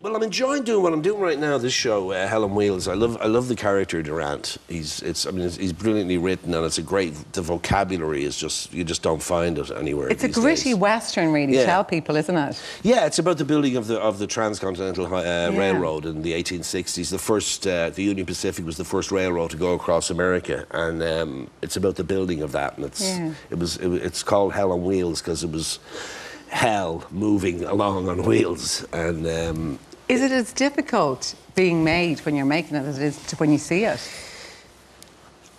Well, I'm enjoying doing what I'm doing right now. This show, Hell on Wheels. I love the character Durant. He's brilliantly written, and it's a great. The vocabulary is just you just don't find it anywhere. It's a gritty western, really. Yeah. Tell people, isn't it? Yeah, it's about the building of the transcontinental railroad in the 1860s. The first, the Union Pacific was the first railroad to go across America, and it's about the building of that. And it's called Hell on Wheels because it was hell moving along on wheels, and. Is it as difficult being made when you're making it as it is when you see it?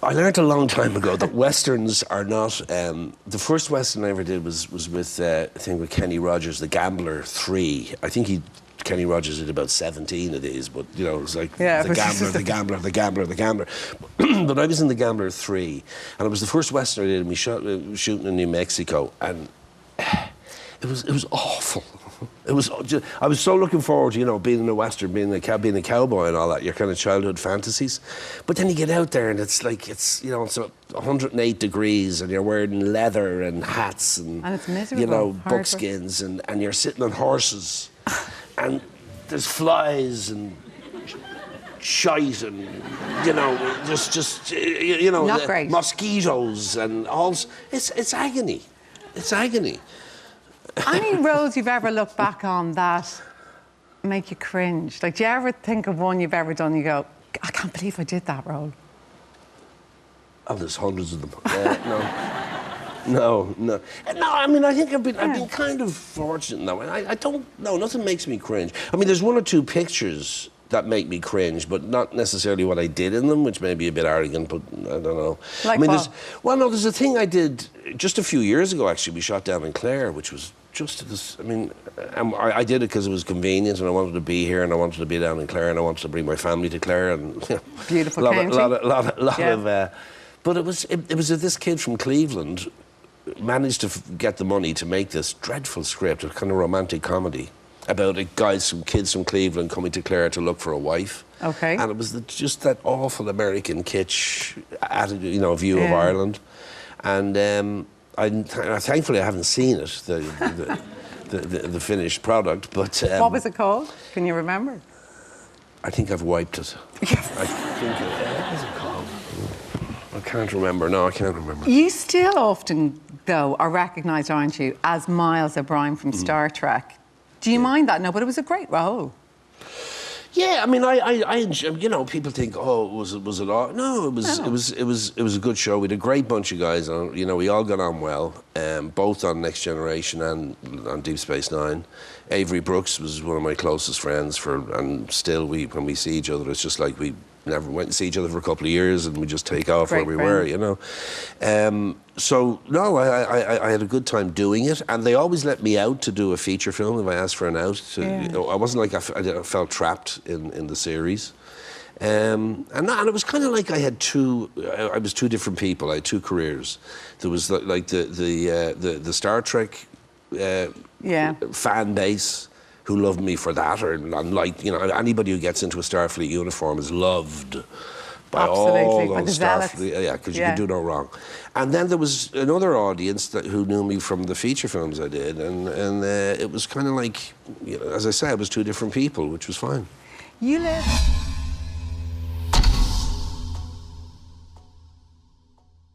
I learned a long time ago that westerns are not. The first western I ever did was with I think with Kenny Rogers, The Gambler 3. I think Kenny Rogers did about 17 of these, but you know it was like The Gambler, The Gambler, The Gambler, The Gambler. But I was in The Gambler 3, and it was the first western I did. And we shooting in New Mexico, and it was awful. It was just, I was so looking forward to, you know, being in a western, being a cowboy and all that, your kind of childhood fantasies. But then you get out there and it's like, it's 108 degrees and you're wearing leather and hats and it's miserable. You know, buckskins and you're sitting on horses and there's flies and shite and, you know, Not great. Mosquitoes and all. It's agony. It's agony. Any roles you've ever looked back on that make you cringe? Like, do you ever think of one you've ever done and you go, I can't believe I did that role? Oh, there's hundreds of them. No. I mean, I think I've been kind of fortunate in that way. I don't know, nothing makes me cringe. I mean, there's one or two pictures that make me cringe, but not necessarily what I did in them, which may be a bit arrogant, but I don't know. Like I mean, what? There's a thing I did just a few years ago, actually. We shot down in Clare, which was just this, I mean, I did it because it was convenient and I wanted to be here and I wanted to be down in Clare and I wanted to bring my family to Clare and, you know, beautiful county. A lot of, but it was this kid from Cleveland managed to get the money to make this dreadful script, a kind of romantic comedy about kids from Cleveland coming to Clare to look for a wife. Okay. And it was just that awful American kitsch attitude, you know, view of Ireland. And thankfully I haven't seen it, the finished product, but... what was it called? Can you remember? I think I've wiped it. I think what was it called? I can't remember. No, I can't remember. You still often, though, are recognised, aren't you, as Miles O'Brien from Star Trek. Do you mind that? No, but it was a great role. Yeah, I mean, I you know, people think, oh, was it all? No, it was a good show. We had a great bunch of guys on. You know, we all got on well, both on Next Generation and on Deep Space Nine. Avery Brooks was one of my closest friends and still when we see each other, it's just like we never went to see each other for a couple of years and we just take off where we were, you know. So no, I had a good time doing it, and they always let me out to do a feature film if I asked for an out. You know, I wasn't like I felt trapped in the series, and it was kind of like I was two different people. I had two careers. There was like the Star Trek fan base who loved me for that, and like, you know, anybody who gets into a Starfleet uniform is loved by all those Starfleet, because you can do no wrong. And then there was another audience who knew me from the feature films I did, and it was kind of like, you know, as I say, I was two different people, which was fine. You live